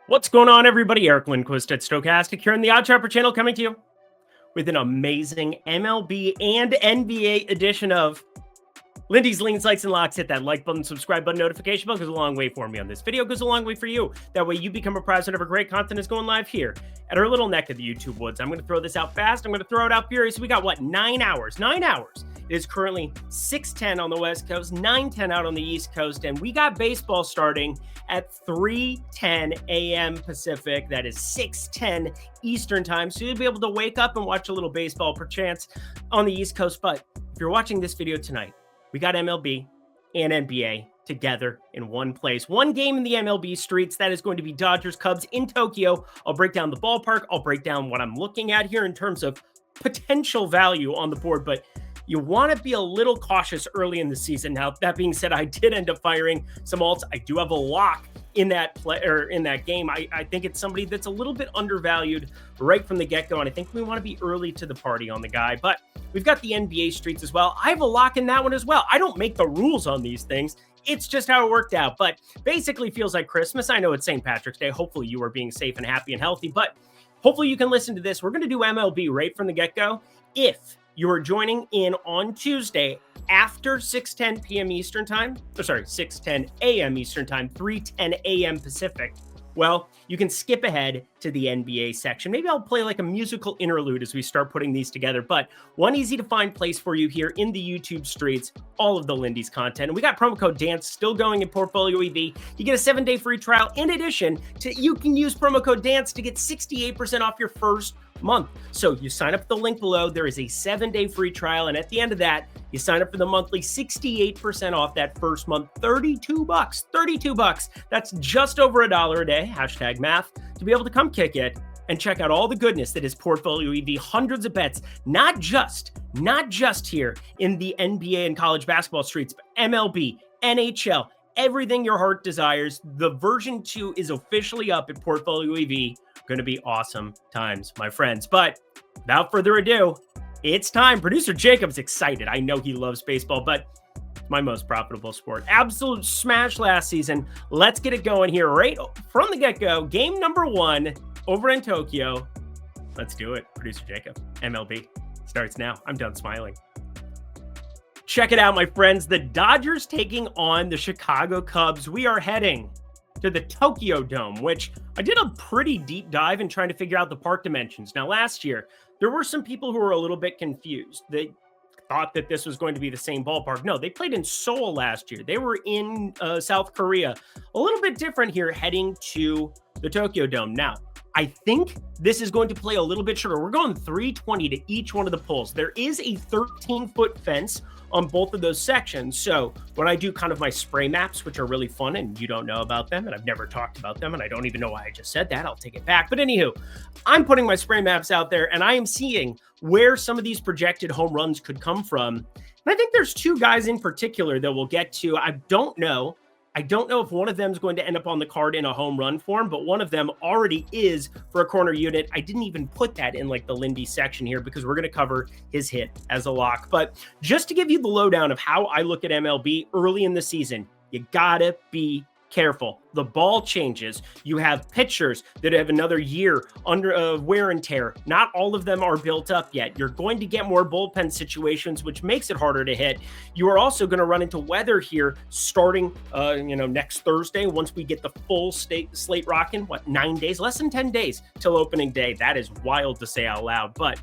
What's going on, everybody? Eric Lindquist at Stochastic here on the Odd Trapper channel, coming to you with an amazing MLB and NBA edition of Lindy's Leans, Likes, and Locks. Hit that like button, subscribe button, notification bell goes a long way for me on this video, goes a long way for you. That way you become apprised whenever great content is going live here at our little neck of the YouTube woods. I'm going to throw this out fast. I'm going to throw it out furious. We got, what, 9 hours? 9 hours. It is currently 6:10 on the West Coast, 9:10 out on the East Coast, and we got baseball starting at 3:10 a.m. Pacific. That is 6:10 Eastern time, so you'll be able to wake up and watch a little baseball perchance on the East Coast. But if you're watching this video tonight, we got MLB and NBA together in one place. One game in the MLB streets. That is going to be Dodgers Cubs in Tokyo. I'll break down the ballpark. I'll break down what I'm looking at here in terms of potential value on the board, but you want to be a little cautious early in the season. Now, that being said, I did end up firing some alts. I do have a lock in that play or in that game. I think it's somebody that's a little bit undervalued right from the get-go, and I think we want to be early to the party on the guy. But we've got the NBA streets as well. I have a lock in that one as well. I don't make the rules on these things. It's just how it worked out. But basically feels like Christmas. I know it's St. Patrick's Day. Hopefully you are being safe and happy and healthy, but hopefully you can listen to this. We're going to do MLB right from the get-go. If you are joining in on Tuesday after 6:10 p.m. Eastern time, 6:10 a.m. Eastern time, 3:10 a.m. Pacific, well, you can skip ahead to the NBA section. Maybe I'll play like a musical interlude as we start putting these together, but one easy to find place for you here in the YouTube streets, all of the Lindy's content. And we got promo code DANCE still going in Portfolio EV. You get a 7-day free trial. In addition to, you can use promo code DANCE to get 68% off your first month. So you sign up at the link below. There is a 7-day free trial. And at the end of that, you sign up for the monthly, 68% off that first month, $32, 32 bucks. That's just over $1 a day, hashtag math, to be able to come kick it and check out all the goodness that is Portfolio EV. Hundreds of bets, not just here in the NBA and college basketball streets, but MLB, NHL, everything your heart desires. The version 2 is officially up at Portfolio EV. Going to be awesome times, my friends. But without further ado, it's time. Producer Jacob's excited. I know he loves baseball, but it's my most profitable sport. Absolute smash last season. Let's get it going here right from the get-go. Game number 1 over in Tokyo. Let's do it. Producer Jacob, MLB starts now. I'm done smiling. Check it out, my friends. The Dodgers taking on the Chicago Cubs. We are heading to the Tokyo Dome, which I did a pretty deep dive in trying to figure out the park dimensions. Now, last year, there were some people who were a little bit confused. They thought that this was going to be the same ballpark. No, they played in Seoul last year. They were in South Korea. A little bit different here heading to the Tokyo Dome. Now, I think this is going to play a little bit shorter. We're going 320 to each one of the poles. There is a 13-foot fence on both of those sections. So when I do kind of my spray maps, which are really fun, and you don't know about them, and I've never talked about them, and I don't even know why I just said that, I'll take it back. But anywho, I'm putting my spray maps out there, and I am seeing where some of these projected home runs could come from. And I think there's 2 guys in particular that we'll get to. I don't know if one of them is going to end up on the card in a home run form, but one of them already is for a corner unit. I didn't even put that in like the Lindy section here because we're going to cover his hit as a lock. But just to give you the lowdown of how I look at MLB early in the season, you gotta be careful. The ball changes. You have pitchers that have another year under wear and tear. Not all of them are built up yet. You're going to get more bullpen situations, which makes it harder to hit. You are also going to run into weather here starting, next Thursday. Once we get the full slate rocking, 9 days, less than 10 days till opening day. That is wild to say out loud, but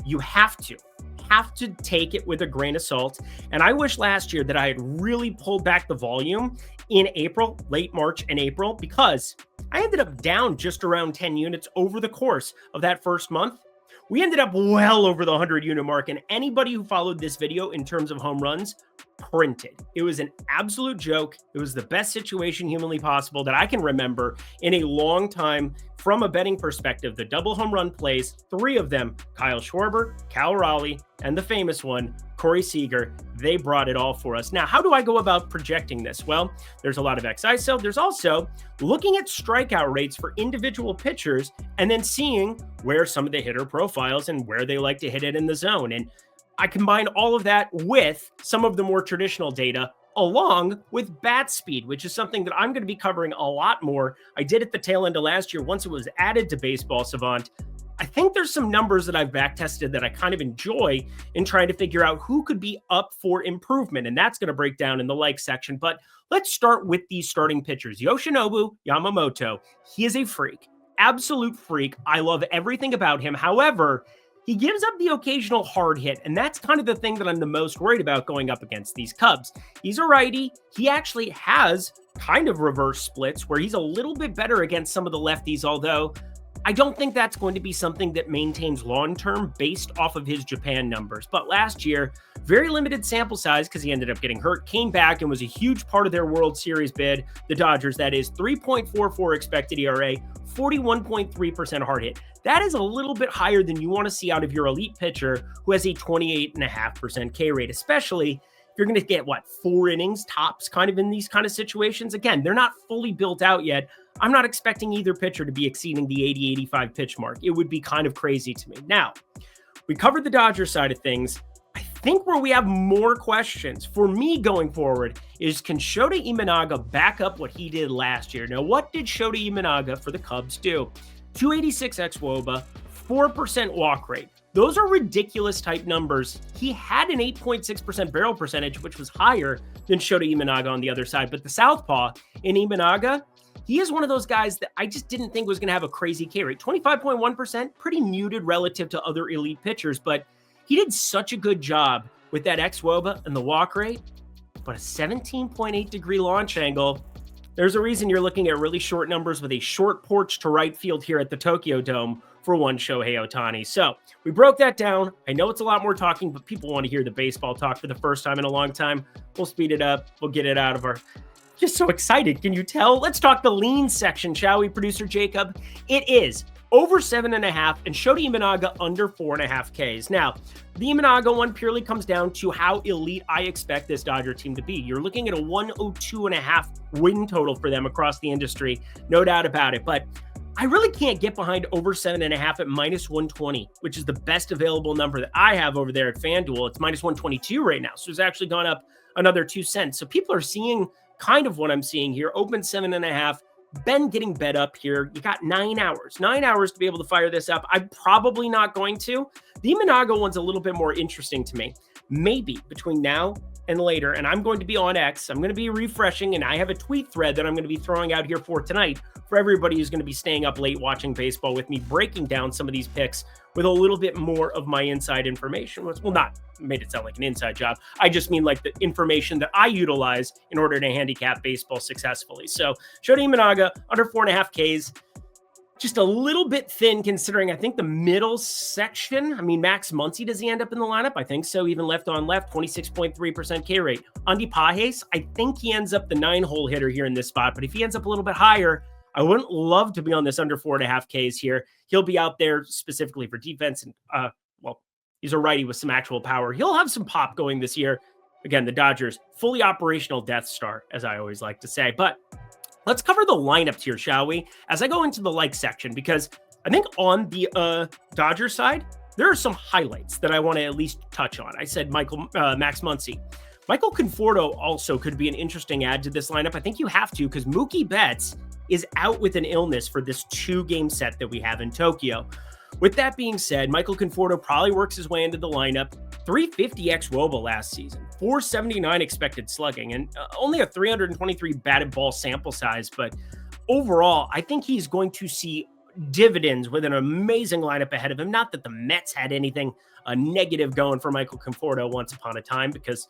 you have to take it with a grain of salt. And I wish last year that I had really pulled back the volume in April, late March and April, because I ended up down just around 10 units over the course of that first month. We ended up well over the 100 unit mark, and anybody who followed this video in terms of home runs printed. It was an absolute joke. It was the best situation humanly possible that I can remember in a long time from a betting perspective. The double home run plays, 3 of them, Kyle Schwarber, Cal Raleigh, and the famous one, Corey Seager, they brought it all for us. Now, how do I go about projecting this? Well, there's a lot of XISO. There's also looking at strikeout rates for individual pitchers and then seeing where some of the hitter profiles and where they like to hit it in the zone. And I combine all of that with some of the more traditional data along with bat speed, which is something that I'm going to be covering a lot more. I did at the tail end of last year once it was added to Baseball Savant. I think there's some numbers that I've back tested that I kind of enjoy in trying to figure out who could be up for improvement. And that's going to break down in the like section. But let's start with these starting pitchers. Yoshinobu Yamamoto, he is a freak, absolute freak. I love everything about him. However, he gives up the occasional hard hit, and that's kind of the thing that I'm the most worried about going up against these Cubs. He's a righty. He actually has kind of reverse splits where he's a little bit better against some of the lefties, although I don't think that's going to be something that maintains long-term based off of his Japan numbers. But last year, very limited sample size because he ended up getting hurt, came back and was a huge part of their World Series bid. The Dodgers, that is 3.44 expected ERA, 41.3% hard hit. That is a little bit higher than you want to see out of your elite pitcher who has a 28.5% K rate, especially if you're going to get, 4 innings tops kind of in these kind of situations. Again, they're not fully built out yet. I'm not expecting either pitcher to be exceeding the 80-85 pitch mark. It would be kind of crazy to me. Now, we covered the Dodgers side of things. I think where we have more questions for me going forward is, can Shota Imanaga back up what he did last year? Now, what did Shota Imanaga for the Cubs do? 286 xWOBA, 4% walk rate. Those are ridiculous type numbers. He had an 8.6% barrel percentage, which was higher than Shota Imanaga on the other side. But the southpaw in Imanaga, he is one of those guys that I just didn't think was going to have a crazy K rate. 25.1%, pretty muted relative to other elite pitchers, but he did such a good job with that xWOBA and the walk rate. But a 17.8 degree launch angle, there's a reason you're looking at really short numbers with a short porch to right field here at the Tokyo Dome for one Shohei Ohtani. So we broke that down. I know it's a lot more talking, but people want to hear the baseball talk for the first time in a long time. We'll speed it up. We'll get it out of our... Just so excited. Can you tell? Let's talk the lean section, shall we, producer Jacob? It is over 7.5 and Shota Imanaga under 4.5 Ks. Now, the Imanaga one purely comes down to how elite I expect this Dodger team to be. You're looking at a 102.5 win total for them across the industry. No doubt about it. But I really can't get behind over 7.5 at minus 120, which is the best available number that I have over there at FanDuel. It's minus 122 right now. So it's actually gone up another 2 cents. So people are seeing kind of what I'm seeing here. Open 7.5. Ben getting bet up here. You got 9 hours to be able to fire this up. I'm probably not going to. The Imanaga one's a little bit more interesting to me. Maybe between now and later, and I'm going to be on X. I'm going to be refreshing, and I have a tweet thread that I'm going to be throwing out here for tonight for everybody who's going to be staying up late watching baseball with me, breaking down some of these picks with a little bit more of my inside information. Well, not made it sound like an inside job. I just mean like the information that I utilize in order to handicap baseball successfully. So Shota Imanaga under 4.5 Ks. Just a little bit thin considering, I think, the middle section. I mean, Max Muncy, does he end up in the lineup? I think so. Even left on left, 26.3% K rate. Andy Pages, I think he ends up the 9-hole hitter here in this spot. But if he ends up a little bit higher, I wouldn't love to be on this under 4.5 Ks here. He'll be out there specifically for defense. And, he's a righty with some actual power. He'll have some pop going this year. Again, the Dodgers, fully operational Death Star, as I always like to say. But let's cover the lineups here, shall we? As I go into the like section, because I think on the Dodgers side, there are some highlights that I want to at least touch on. I said Max Muncy. Michael Conforto also could be an interesting add to this lineup. I think you have to, because Mookie Betts is out with an illness for this 2-game set that we have in Tokyo. With that being said, Michael Conforto probably works his way into the lineup. 350 xWOBA last season, 479 expected slugging, and only a 323 batted ball sample size. But overall, I think he's going to see dividends with an amazing lineup ahead of him. Not that the Mets had anything negative going for Michael Conforto once upon a time, because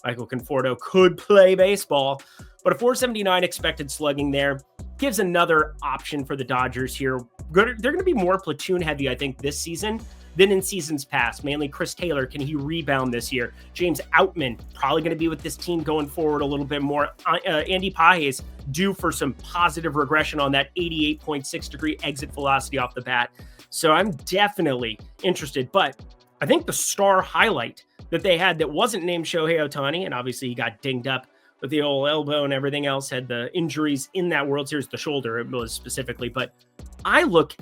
Michael Conforto could play baseball. But a 479 expected slugging there gives another option for the Dodgers here. They're going to be more platoon heavy, I think, this season than in seasons past. Mainly Chris Taylor. Can he rebound this year? James Outman probably going to be with this team going forward a little bit more. Andy Pages due for some positive regression on that 88.6 degree exit velocity off the bat. So I'm definitely interested. But I think the star highlight that they had that wasn't named Shohei Ohtani, and obviously he got dinged up with the old elbow and everything else, had the injuries in that World Series, the shoulder it was specifically. But I look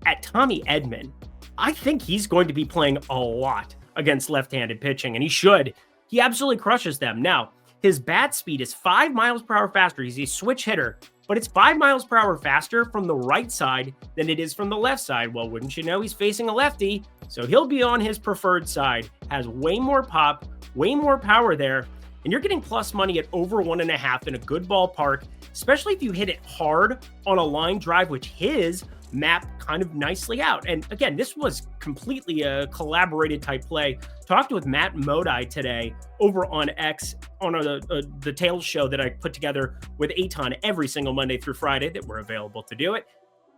at Tommy Edman. I think he's going to be playing a lot against left-handed pitching, and he should. He absolutely crushes them. Now, his bat speed is 5 miles per hour faster. He's a switch hitter, but it's 5 miles per hour faster from the right side than it is from the left side. Well, wouldn't you know, he's facing a lefty, so he'll be on his preferred side. Has way more pop, way more power there, and you're getting plus money at over 1.5 in a good ballpark, especially if you hit it hard on a line drive, which his map kind of nicely out. And again, this was completely a collaborated type play. Talked with Matt Modi today over on X on the Tails show that I put together with Aton every single Monday through Friday that we're available to do it.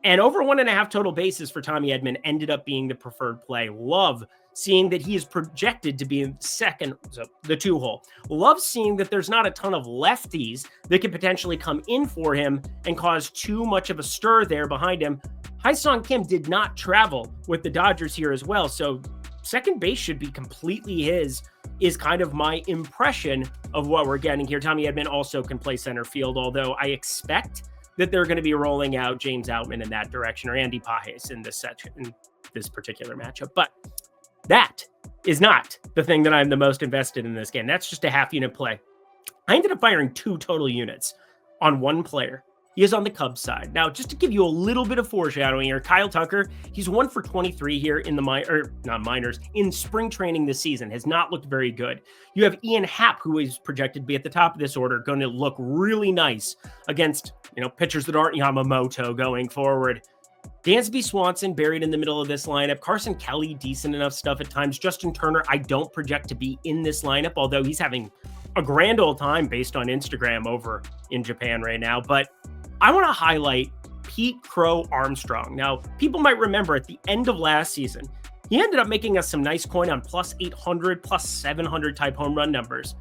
And over 1.5 total bases for Tommy Edman ended up being the preferred play. Love seeing that he is projected to be in second, so the 2-hole. Love seeing that there's not a ton of lefties that could potentially come in for him and cause too much of a stir there behind him. Hyesung Kim did not travel with the Dodgers here as well, so second base should be completely his, is kind of my impression of what we're getting here. Tommy Edman also can play center field, although I expect that they're going to be rolling out James Outman in that direction, or Andy Pajes in this particular matchup. But that is not the thing that I'm the most invested in this game. That's just a half unit play. I ended up firing 2 total units on one player. He is on the Cubs side. Now, just to give you a little bit of foreshadowing here, Kyle Tucker, he's 1 for 23 here in in spring training this season, has not looked very good. You have Ian Happ, who is projected to be at the top of this order, going to look really nice against, pitchers that aren't Yamamoto going forward. Dansby Swanson buried in the middle of this lineup. Carson Kelly, decent enough stuff at times. Justin Turner, I don't project to be in this lineup, although he's having a grand old time based on Instagram over in Japan right now. But I want to highlight Pete Crow Armstrong. Now, people might remember at the end of last season, he ended up making us some nice coin on plus 800, plus 700 type home run numbers.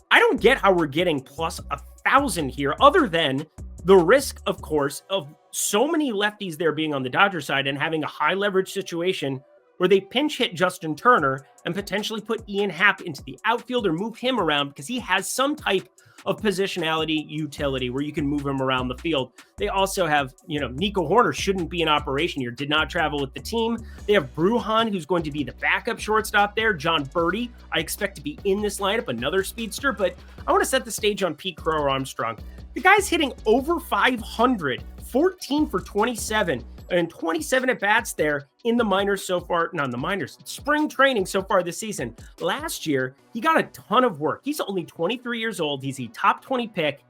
I don't get how we're getting plus 1,000 here, other than the risk, of course, of so many lefties there being on the Dodger side and having a high leverage situation where they pinch hit Justin Turner and potentially put Ian Happ into the outfield or move him around because he has some type of positionality utility where you can move him around the field. They also have, Nico Horner shouldn't be in operation here, did not travel with the team. They have Brujan, who's going to be the backup shortstop there. John Birdie, I expect to be in this lineup, another speedster, but I want to set the stage on Pete Crow Armstrong. The guy's hitting over 500, 14 for 27, and 27 at-bats there in the minors so far, not in the minors, spring training so far this season. Last year, he got a ton of work. He's only 23 years old. He's a top 20 pick,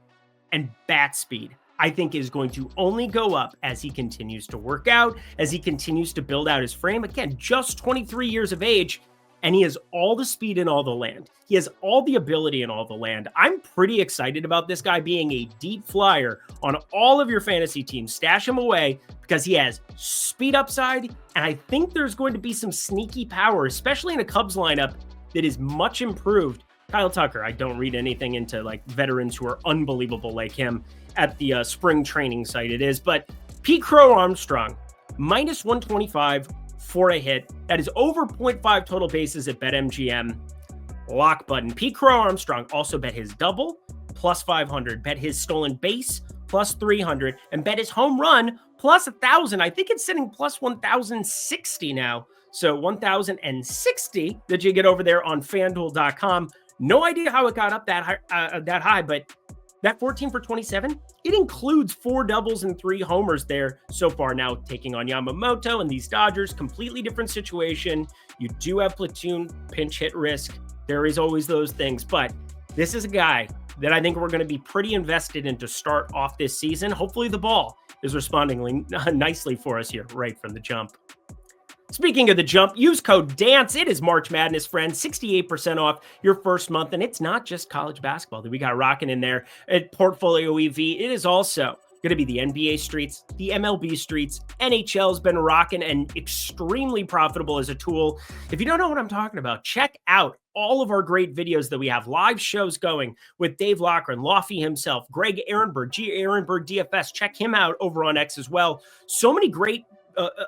and bat speed, I think, is going to only go up as he continues to work out, as he continues to build out his frame. Again, just 23 years of age, and he has all the speed in all the land. He has all the ability in all the land. I'm pretty excited about this guy being a deep flyer on all of your fantasy teams. Stash him away because he has speed upside, and I think there's going to be some sneaky power, especially in a Cubs lineup that is much improved. Kyle Tucker, I don't read anything into veterans who are unbelievable like him at the spring training site it is, but Pete Crow Armstrong, minus 125 for a hit. That is over 0.5 total bases at BetMGM. Lock button. Pete Crow Armstrong also bet his double, plus 500. Bet his stolen base, plus 300. And bet his home run, plus 1,000. I think it's sitting plus 1,060 now. So 1,060 that you get over there on FanDuel.com. No idea how it got up that high, but that 14 for 27, it includes 4 doubles and 3 homers there so far. Now taking on Yamamoto and these Dodgers, completely different situation. You do have platoon pinch hit risk. There is always those things, but this is a guy that I think we're going to be pretty invested in to start off this season. Hopefully the ball is responding nicely for us here right from the jump. Speaking of the jump, use code DANCE. It is March Madness, friends. 68% off your first month. And it's not just college basketball that we got rocking in there at Portfolio EV. It is also going to be the NBA streets, the MLB streets. NHL's been rocking and extremely profitable as a tool. If you don't know what I'm talking about, check out all of our great videos that we have, live shows going with Dave Lochran, Lofty himself, Greg Ehrenberg, G. Ehrenberg DFS. Check him out over on X as well. So many great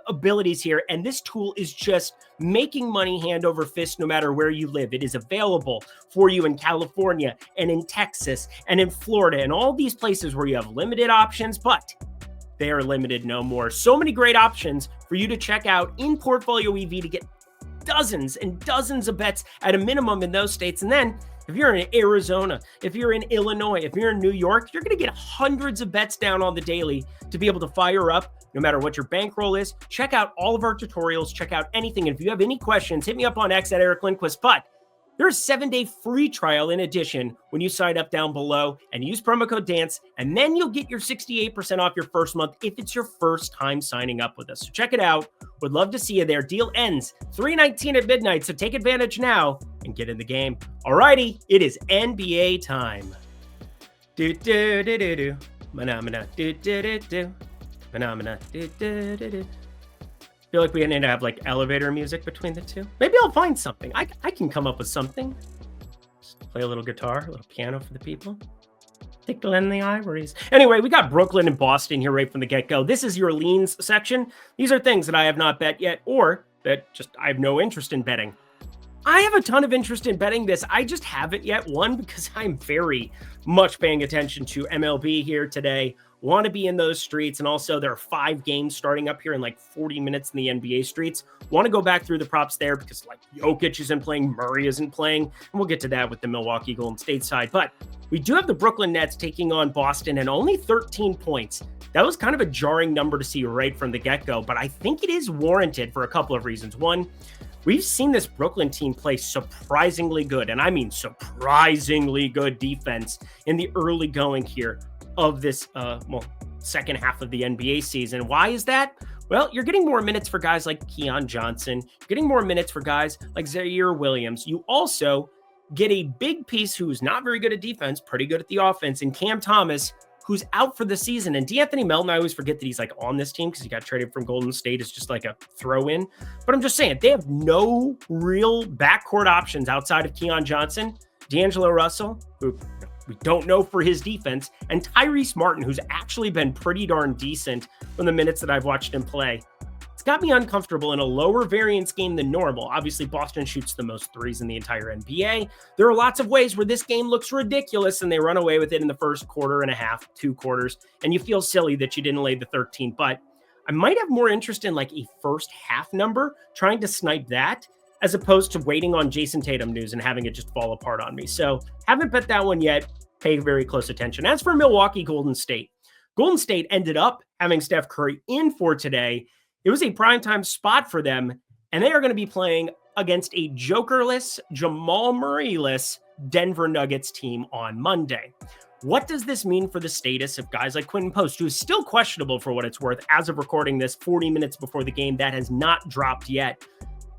abilities here, and this tool is just making money hand over fist no matter where you live. It is available for you in California and in Texas and in Florida and all these places where you have limited options, but they are limited no more. So many great options for you to check out in Portfolio EV to get dozens and dozens of bets at a minimum in those states. And then If you're in Arizona, if you're in Illinois, if you're in New York, you're going to get hundreds of bets down on the daily to be able to fire up no matter what your bankroll is. Check out all of our tutorials. Check out anything. And if you have any questions, hit me up on X at Eric Lindquist. But there's a 7-day free trial in addition when you sign up down below and use promo code DANCE, and then you'll get your 68% off your first month if it's your first time signing up with us. So check it out. Would love to see you there. Deal ends 3/19 at midnight, so take advantage now and get in the game. Alrighty, it is NBA time. Do do do do do. Phenomena. Do do do do. Phenomena. Do do do do. Feel like we need to have like elevator music between the two. Maybe I'll find something. I can come up with something. Just play a little guitar, a little piano for the people. Tickle in the ivories. Anyway, we got Brooklyn and Boston here right from the get-go. This is your leans section. These are things that I have not bet yet, or that just I have no interest in betting. I have a ton of interest in betting this. I just haven't yet. One, because I'm very much paying attention to MLB here today. Want to be in those streets. And also there are 5 games starting up here in like 40 minutes in the NBA streets. Want to go back through the props there because like Jokic isn't playing, Murray isn't playing. And we'll get to that with the Milwaukee Golden State side. But we do have the Brooklyn Nets taking on Boston and only 13 points. That was kind of a jarring number to see right from the get-go, but I think it is warranted for a couple of reasons. One, we've seen this Brooklyn team play surprisingly good, and I mean surprisingly good defense in the early going here of this second half of the NBA season. Why is that? Well, you're getting more minutes for guys like Keon Johnson, getting more minutes for guys like Zaire Williams. You also get a big piece who's not very good at defense, pretty good at the offense, and Cam Thomas, who's out for the season. And D'Anthony Melton, I always forget that he's like on this team because he got traded from Golden State. It's just like a throw in. But I'm just saying, they have no real backcourt options outside of Keon Johnson, D'Angelo Russell, who we don't know for his defense, and Tyrese Martin, who's actually been pretty darn decent from the minutes that I've watched him play. It's got me uncomfortable in a lower variance game than normal. Obviously, Boston shoots the most threes in the entire NBA. There are lots of ways where this game looks ridiculous and they run away with it in the first quarter and a half, 2 quarters, and you feel silly that you didn't lay the 13. But I might have more interest in like a first half number, trying to snipe that, as opposed to waiting on Jason Tatum news and having it just fall apart on me. So haven't bet that one yet. Pay very close attention. As for Milwaukee Golden State ended up having Steph Curry in for today. It was a primetime spot for them, and they are going to be playing against a jokerless, Jamal Murray-less Denver Nuggets team on Monday. What does this mean for the status of guys like Quinton Post, who is still questionable for what it's worth as of recording this 40 minutes before the game? That has not dropped yet.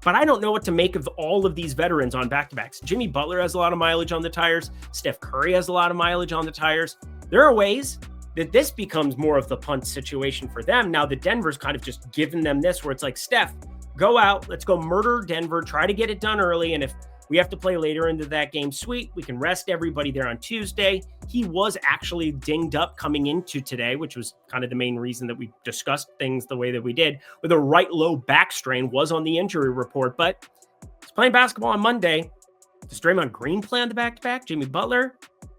But I don't know what to make of all of these veterans on back-to-backs. Jimmy Butler has a lot of mileage on the tires. Steph Curry has a lot of mileage on the tires. There are ways that this becomes more of the punt situation for them. Now that Denver's kind of just given them this, where it's like, Steph, go out, let's go murder Denver, try to get it done early. And if we have to play later into that game, sweet, we can rest everybody there on Tuesday. He was actually dinged up coming into today, which was kind of the main reason that we discussed things the way that we did, with a right low back strain, was on the injury report. But he's playing basketball on Monday. Does Draymond Green play on the back-to-back? Jimmy Butler?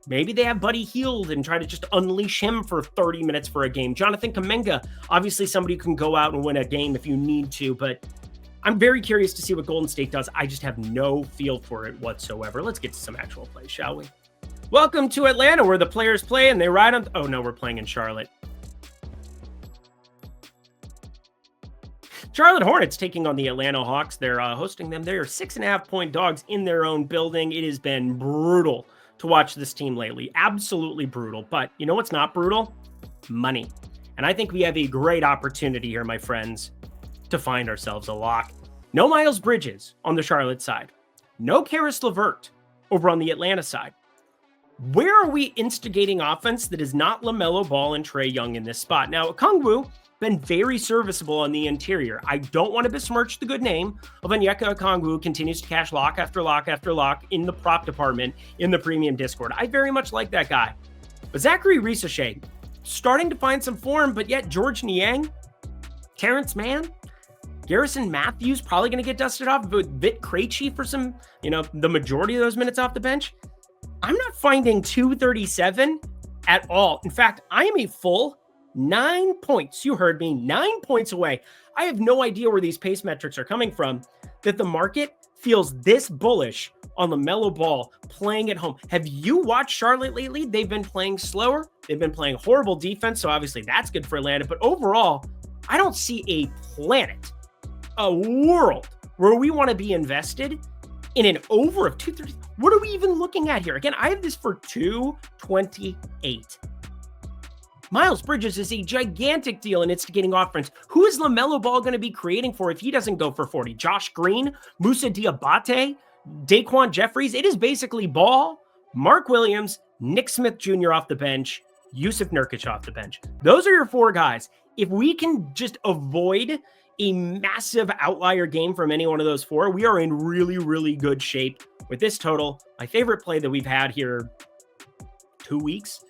Maybe they have Buddy Hield and try to just unleash him for 30 minutes for a game. Jonathan Kuminga, obviously somebody who can go out and win a game if you need to, but I'm very curious to see what Golden State does. I just have no feel for it whatsoever. Let's get to some actual plays, shall we? Welcome to Atlanta, where the players play and they ride on... Oh, no, we're playing in Charlotte. Charlotte Hornets taking on the Atlanta Hawks. They're hosting them. They are 6.5-point dogs in their own building. It has been brutal to watch this team lately. Absolutely brutal. But you know what's not brutal? Money. And I think we have a great opportunity here, my friends, to find ourselves a lock. No Miles Bridges on the Charlotte side. No Karis LeVert over on the Atlanta side. Where are we instigating offense that is not LaMelo Ball and Trae Young in this spot? Now, Okongwu been very serviceable on the interior. I don't want to besmirch the good name of Onyeka Okongwu, who continues to cash lock after lock after lock in the prop department in the premium Discord. I very much like that guy. But Zachary Risochet, starting to find some form, but yet George Niang, Terrence Mann, Garrison Matthews probably going to get dusted off with Vit Krejci for some, the majority of those minutes off the bench. I'm not finding 237 at all. In fact, I am a full 9 points. You heard me, 9 points away. I have no idea where these pace metrics are coming from, that the market feels this bullish on LaMelo Ball playing at home. Have you watched Charlotte lately? They've been playing slower. They've been playing horrible defense, so obviously that's good for Atlanta. But overall, I don't see a planet, a world where we want to be invested in an over of 230. What are we even looking at here? Again, I have this for 228. Miles Bridges is a gigantic deal in instigating offense. Who is LaMelo Ball going to be creating for if he doesn't go for 40? Josh Green, Musa Diabate, Daquan Jeffries. It is basically Ball, Mark Williams, Nick Smith Jr. off the bench, Yusuf Nurkic off the bench. Those are your four guys. If we can just avoid a massive outlier game from any one of those four, we are in really, really good shape with this total. My favorite play that we've had here 2 weeks,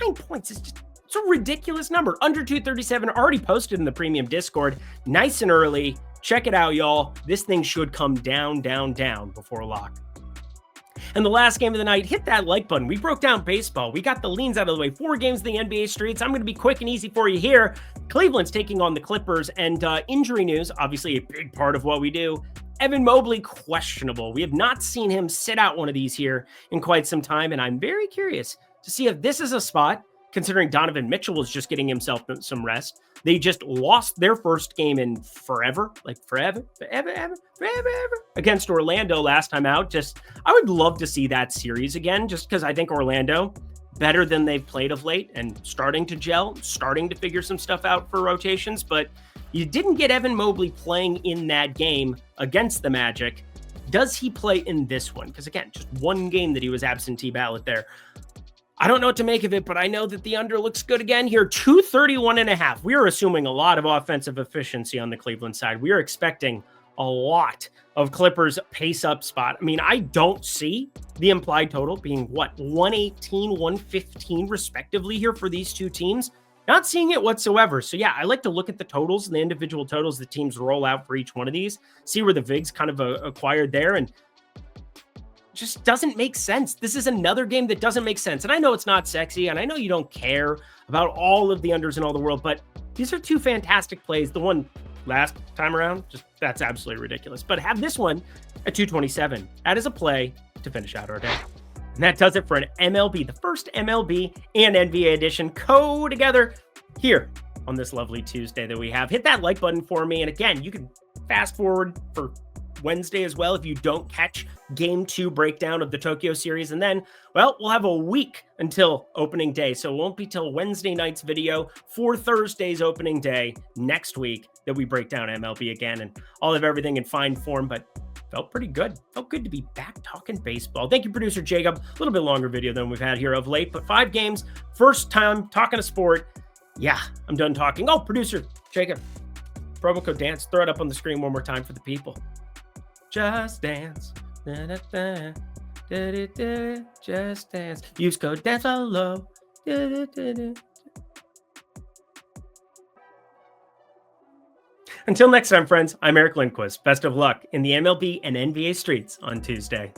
9 points is just, it's a ridiculous number. Under 237, already posted in the premium Discord. Nice and early. Check it out, y'all. This thing should come down, down, down before lock. And the last game of the night, hit that like button. We broke down baseball. We got the leans out of the way. 4 games in the NBA streets. I'm going to be quick and easy for you here. Cleveland's taking on the Clippers, and injury news, obviously a big part of what we do. Evan Mobley, questionable. We have not seen him sit out one of these here in quite some time, and I'm very curious to see if this is a spot, considering Donovan Mitchell was just getting himself some rest. They just lost their first game in forever, against Orlando last time out. I would love to see that series again, just because I think Orlando, better than they've played of late and starting to gel, starting to figure some stuff out for rotations. But you didn't get Evan Mobley playing in that game against the Magic. Does he play in this one? Because again, just one game that he was absentee ballot there. I don't know what to make of it, but I know that the under looks good again here. 231.5. We are assuming a lot of offensive efficiency on the Cleveland side. We are expecting a lot of Clippers pace up spot. I mean, I don't see the implied total being 118, 115 respectively here for these two teams. Not seeing it whatsoever. So yeah, I like to look at the totals and the individual totals the teams roll out for each one of these, see where the VIGs kind of acquired there, and just doesn't make sense. This is another game that doesn't make sense. And I know it's not sexy, and I know you don't care about all of the unders in all the world, but these are two fantastic plays. The one last time around, that's absolutely ridiculous. But have this one at 227. That is a play to finish out our day. And that does it for an MLB, the first MLB and NBA edition together here on this lovely Tuesday that we have. Hit that like button for me. And again, you can fast forward for Wednesday as well if you don't catch game 2 breakdown of the Tokyo series. And then, well, we'll have a week until opening day. So it won't be till Wednesday night's video for Thursday's opening day next week that we break down MLB again. And I'll have everything in fine form, but felt pretty good. Felt good to be back talking baseball. Thank you, producer Jacob. A little bit longer video than we've had here of late, but 5 games, first time talking a sport. Yeah, I'm done talking. Oh, producer Jacob, promo code DANCE. Throw it up on the screen one more time for the people. Just dance. Da, da, da. Da, da, da. Just dance. Use code DANCEFOLLOW. Da, da, da, da. Until next time, friends, I'm Eric Lindquist. Best of luck in the MLB and NBA streets on Tuesday.